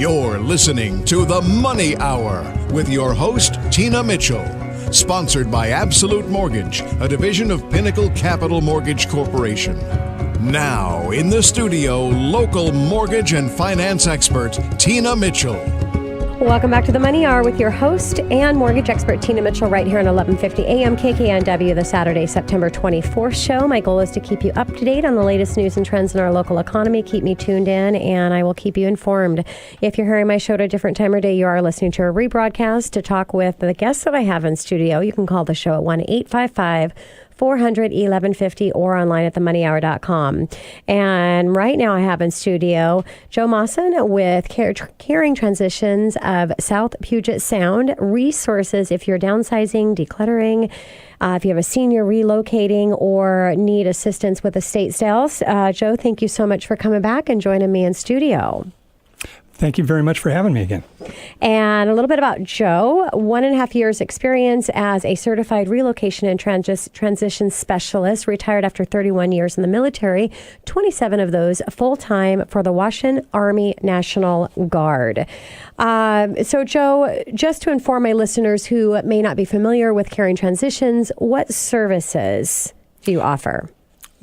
You're listening to The Money Hour with your host, Tina Mitchell. Sponsored by Absolute Mortgage, a division of Pinnacle Capital Mortgage Corporation. Now, in the studio, local mortgage and finance expert, Tina Mitchell. Welcome back to The Money Hour with your host and mortgage expert, Tina Mitchell, right here on 1150 AM KKNW, the Saturday, September 24th show. My goal is to keep you up to date on the latest news and trends in our local economy. Keep me tuned in, and I will keep you informed. If you're hearing my show at a different time or day, you are listening to a rebroadcast. To talk with the guests that I have in studio, you can call the show at 1-855-400-1150 or online at themoneyhour.com. And right now I have in studio Joe Maassen with Caring Transitions of South Puget Sound. Resources if you're downsizing, decluttering, if you have a senior relocating or need assistance with estate sales. Joe, thank you so much for coming back and joining me in studio. Thank you very much for having me again. And a little bit about Joe, 1.5 years experience as a certified relocation and transition specialist, retired after 31 years in the military, 27 of those full-time for the Washington Army National Guard. So Joe, just to inform my listeners who may not be familiar with Caring Transitions, what services do you offer?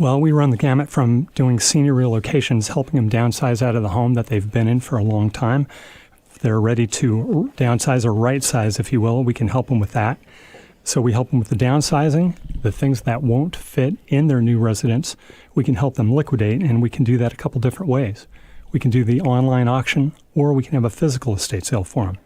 Well, we run the gamut from doing senior relocations, helping them downsize out of the home that they've been in for a long time. If they're ready to downsize or right size, if you will, we can help them with that. So we help them with the downsizing, the things that won't fit in their new residence. We can help them liquidate, and we can do that a couple different ways. We can do the online auction, or we can have a physical estate sale for them.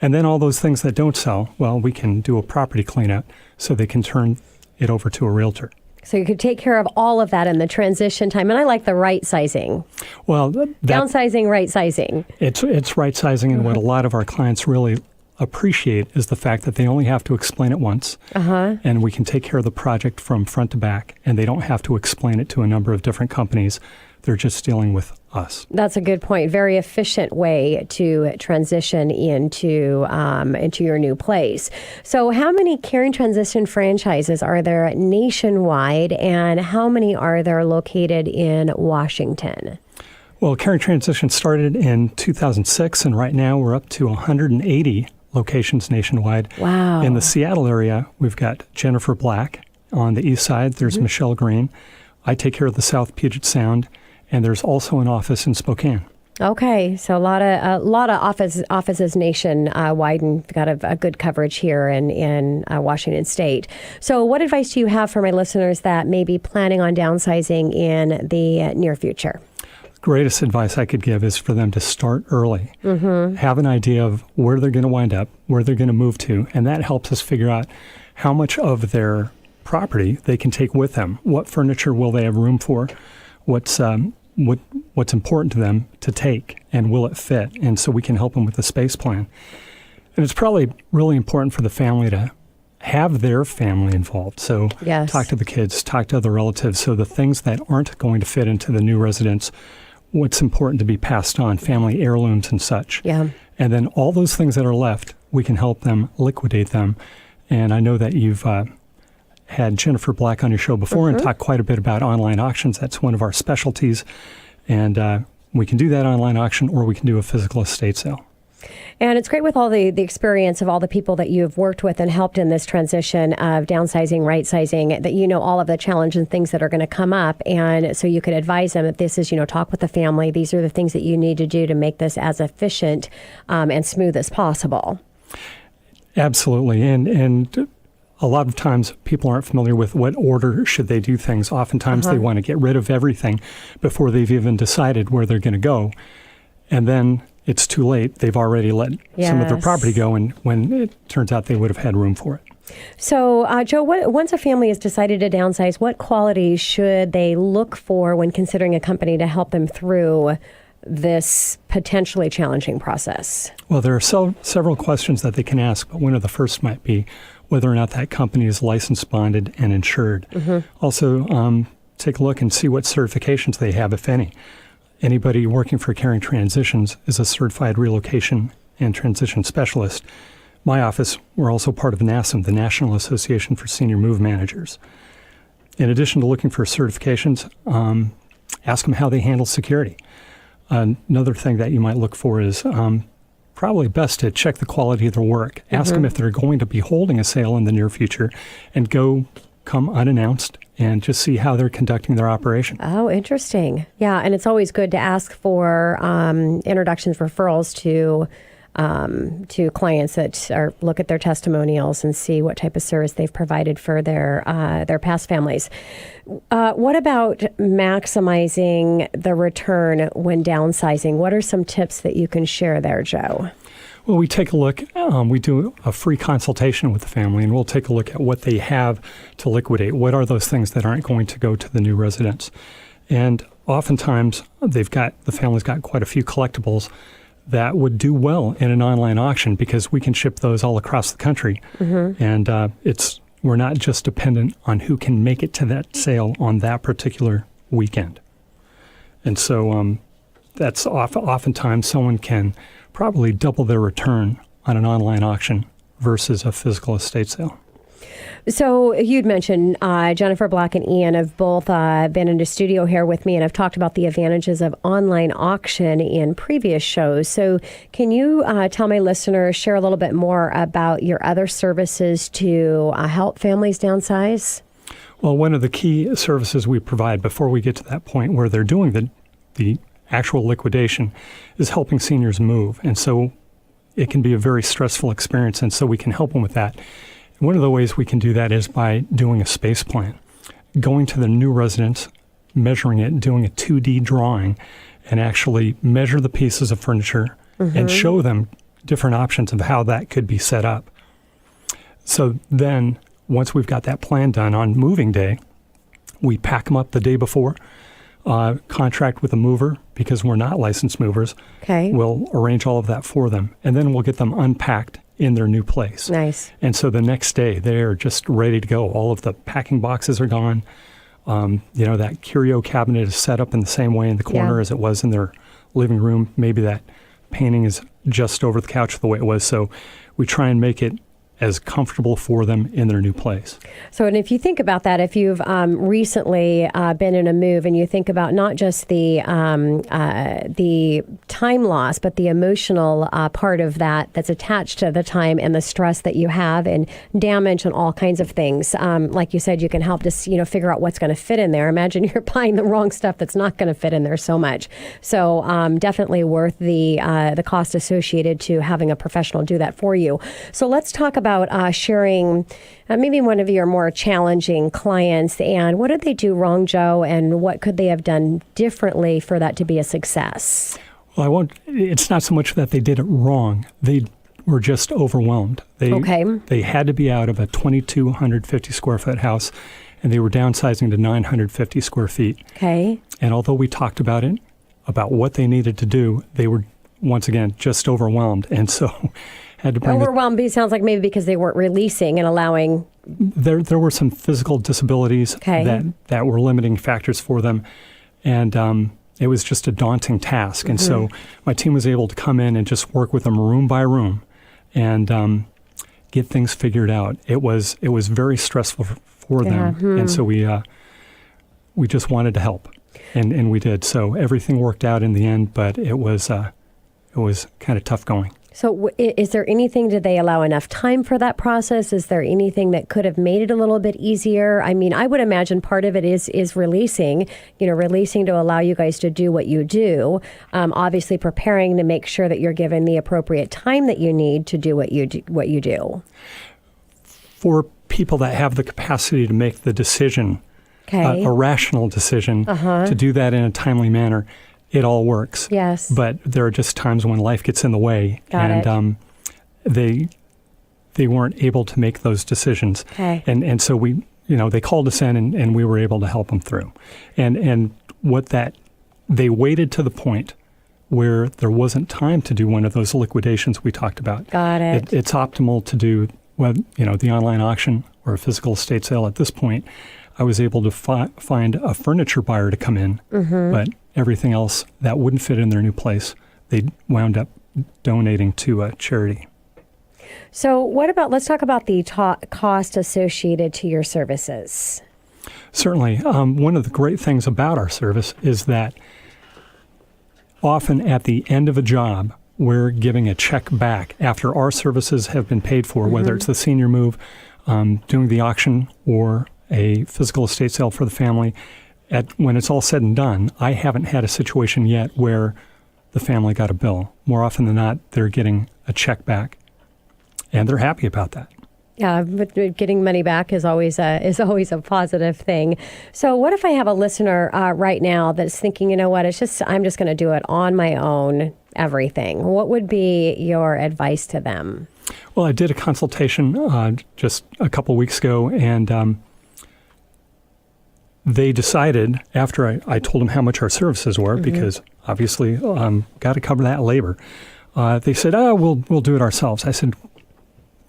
And then all those things that don't sell, well, we can do a property cleanout so they can turn it over to a realtor. So you could take care of all of that in the transition time. And I like the right sizing. Well, downsizing, right sizing. It's right sizing. And what a lot of our clients really appreciate is the fact that they only have to explain it once. And we can take care of the project from front to back. And they don't have to explain it to a number of different companies. They're just dealing with us. That's a good point. Very efficient way to transition into your new place. So how many Caring Transition franchises are there nationwide, and how many are there located in Washington? Well, Caring Transition started in 2006, and right now we're up to 180 locations nationwide. Wow. In the Seattle area, we've got Jennifer Black. On the east side, there's Michelle Green. I take care of the South Puget Sound. And there's also an office in Spokane. Okay, so a lot of offices nationwide, and got a good coverage here in Washington State. So what advice do you have for my listeners that may be planning on downsizing in the near future? Greatest advice I could give is for them to start early. Have an idea of where they're going to wind up, where they're going to move to, and that helps us figure out how much of their property they can take with them. What furniture will they have room for? What's important to them to take, and will it fit? And so we can help them with the space plan. And it's probably really important for the family to have their family involved. So talk to the kids, talk to other relatives. So the things that aren't going to fit into the new residence, what's important to be passed on, family heirlooms and such. And then all those things that are left, we can help them liquidate them. And I know that you've had Jennifer Black on your show before and talked quite a bit about online auctions. That's one of our specialties. And we can do that online auction, or we can do a physical estate sale. And it's great with all the experience of all the people that you've worked with and helped in this transition of downsizing, right sizing, that you know all of the challenges and things that are going to come up. And so you could advise them that this is, talk with the family. These are the things that you need to do to make this as efficient and smooth as possible. Absolutely. And a lot of times people aren't familiar with what order should they do things. Oftentimes they want to get rid of everything before they've even decided where they're going to go. And then it's too late. They've already let some of their property go, and when it turns out they would have had room for it. So, Joe, once a family has decided to downsize, what qualities should they look for when considering a company to help them through this potentially challenging process? Well, there are several questions that they can ask, but one of the first might be whether or not that company is licensed, bonded, and insured. Also, take a look and see what certifications they have, if any. Anybody working for Caring Transitions is a certified relocation and transition specialist. My office, we're also part of NASM, the National Association for Senior Move Managers. In addition to looking for certifications, ask them how they handle security. Another thing that you might look for is probably best to check the quality of their work. Ask them if they're going to be holding a sale in the near future, and come unannounced and just see how they're conducting their operation. Oh, interesting. Yeah, and it's always good to ask for introductions, referrals to clients that look at their testimonials and see what type of service they've provided for their past families. What about maximizing the return when downsizing? What are some tips that you can share there, Joe? Well, we take a look. We do a free consultation with the family, and we'll take a look at what they have to liquidate. What are those things that aren't going to go to the new residents? And oftentimes, the family's got quite a few collectibles that would do well in an online auction because we can ship those all across the country. And we're not just dependent on who can make it to that sale on that particular weekend. And so that's oftentimes someone can probably double their return on an online auction versus a physical estate sale. So you'd mentioned Jennifer Black and Ian have both been in the studio here with me and have talked about the advantages of online auction in previous shows. So can you tell my listeners, share a little bit more about your other services to help families downsize? Well, one of the key services we provide before we get to that point where they're doing the actual liquidation is helping seniors move. And so it can be a very stressful experience, and so we can help them with that. One of the ways we can do that is by doing a space plan, going to the new residence, measuring it, doing a 2D drawing, and actually measure the pieces of furniture and show them different options of how that could be set up. So then, once we've got that plan done on moving day, we pack them up the day before, contract with a mover because we're not licensed movers. Okay. We'll arrange all of that for them, and then we'll get them unpacked in their new place. Nice. And so the next day, they're just ready to go. All of the packing boxes are gone. That curio cabinet is set up in the same way in the corner as it was in their living room. Maybe that painting is just over the couch the way it was. So we try and make it as comfortable for them in their new place. So, and if you think about that, if you've recently been in a move and you think about not just the time loss, but the emotional part of that's attached to the time and the stress that you have and damage and all kinds of things. Like you said, you can help to figure out what's going to fit in there. Imagine you're buying the wrong stuff that's not going to fit in there so much. So definitely worth the cost associated to having a professional do that for you. So let's talk about sharing maybe one of your more challenging clients, and what did they do wrong, Joe, and what could they have done differently for that to be a success? Well, it's not so much that they did it wrong. They were just overwhelmed. They had to be out of a 2,250 square foot house, and they were downsizing to 950 square feet. Okay. And although we talked about about what they needed to do, they were, once again, just overwhelmed. And so had to bring overwhelmed. Sounds like maybe because they weren't releasing and allowing. There were some physical disabilities that were limiting factors for them, and it was just a daunting task. And so my team was able to come in and just work with them room by room, and get things figured out. It was very stressful for them, and so we just wanted to help, and we did. So everything worked out in the end, but it was kind of tough going. So is there anything, did they allow enough time for that process? Is there anything that could have made it a little bit easier? I mean, I would imagine part of it is releasing to allow you guys to do what you do. Obviously preparing to make sure that you're given the appropriate time that you need to do what you do. For people that have the capacity to make the decision, a rational decision, to do that in a timely manner, it all works. Yes. But there are just times when life gets in the way, they weren't able to make those decisions. Okay. And so we, they called us in and we were able to help them through. And they waited to the point where there wasn't time to do one of those liquidations we talked about. Got it. It's optimal to do, the online auction or a physical estate sale. At this point, I was able to find a furniture buyer to come in, but everything else that wouldn't fit in their new place, they wound up donating to a charity. So let's talk about the cost associated to your services. Certainly. One of the great things about our service is that often at the end of a job, we're giving a check back after our services have been paid for, whether it's the senior move, doing the auction, or a physical estate sale for the family. When it's all said and done, I haven't had a situation yet where the family got a bill. More often than not, they're getting a check back, and they're happy about that. Yeah, but getting money back is always a positive thing. So what if I have a listener right now that's thinking, you know what, I'm just going to do it on my own, everything. What would be your advice to them? Well, I did a consultation just a couple weeks ago, and they decided, after I told them how much our services were, because obviously got to cover that labor, they said, we'll do it ourselves. I said,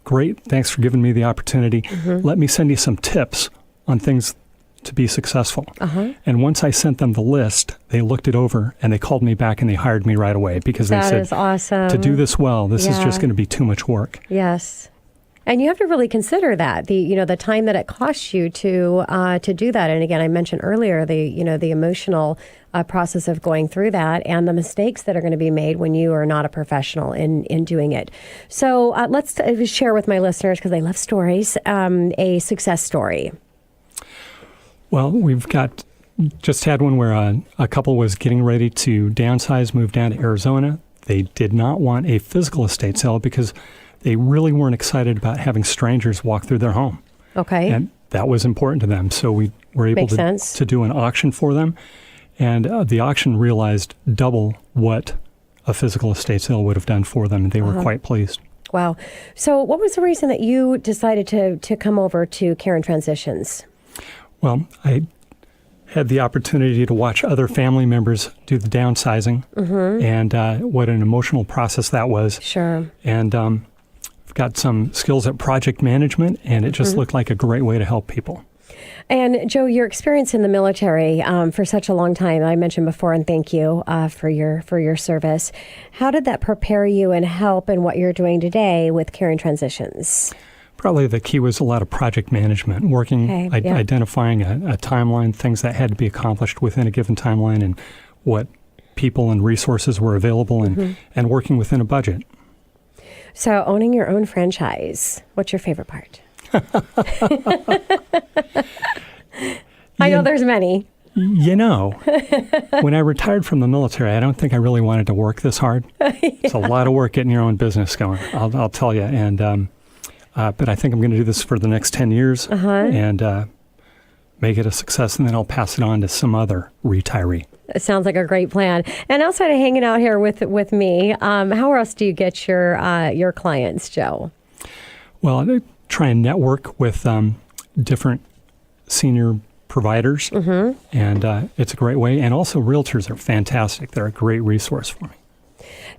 great, thanks for giving me the opportunity. Let me send you some tips on things to be successful. And once I sent them the list, they looked it over and they called me back and they hired me right away, because they said, that is awesome. To do this well, this is just going to be too much work. Yes. And you have to really consider that, the time that it costs you to do that. And again, I mentioned earlier the emotional process of going through that, and the mistakes that are going to be made when you are not a professional in doing it. So let's share with my listeners, because they love stories, a success story. Well, we've just had one where a couple was getting ready to downsize, move down to Arizona. They did not want a physical estate sale because they really weren't excited about having strangers walk through their home. Okay. And that was important to them. So we were able to do an auction for them. And the auction realized double what a physical estate sale would have done for them. And they were quite pleased. Wow. So what was the reason that you decided to come over to Caring Transitions? Well, I had the opportunity to watch other family members do the downsizing, and what an emotional process that was. Sure. And I've got some skills at project management, and it just looked like a great way to help people. And Joe, your experience in the military for such a long time, I mentioned before, and thank you for your service. How did that prepare you and help in what you're doing today with Caring Transitions? Probably the key was a lot of project management, working, identifying a timeline, things that had to be accomplished within a given timeline, and what people and resources were available, and working within a budget. So owning your own franchise, what's your favorite part? I know there's many. When I retired from the military, I don't think I really wanted to work this hard. It's a lot of work getting your own business going, I'll tell you. And but I think I'm going to do this for the next 10 years and make it a success, and then I'll pass it on to some other retiree. It sounds like a great plan. And outside of hanging out here with me, how else do you get your clients, Joe? Well, I try and network with different senior providers, and it's a great way. And also, realtors are fantastic. They're a great resource for me.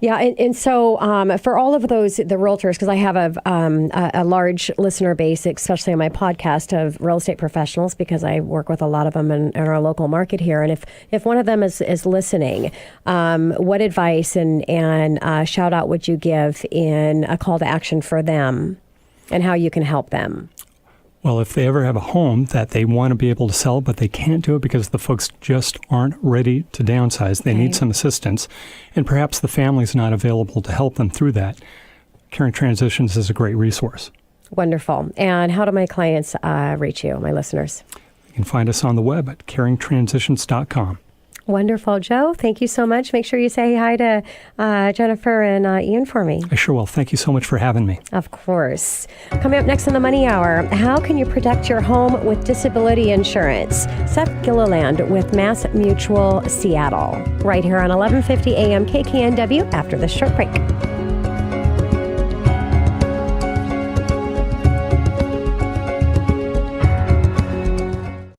Yeah, and so for all of the realtors, because I have a large listener base, especially on my podcast, of real estate professionals, because I work with a lot of them in our local market here. And if one of them is listening, what advice and shout out would you give in a call to action for them and how you can help them? Well, if they ever have a home that they want to be able to sell, but they can't do it because the folks just aren't ready to downsize, they need some assistance, and perhaps the family's not available to help them through that, Caring Transitions is a great resource. Wonderful. And how do my clients reach you, my listeners? You can find us on the web at caringtransitions.com. Wonderful. Joe, thank you so much. Make sure you say hi to Jennifer and Ian for me. I sure will. Thank you so much for having me. Of course. Coming up next on the Money Hour, how can you protect your home with disability insurance? Seth Gilliland with Mass Mutual Seattle, right here on 1150 AM KKNW after this short break.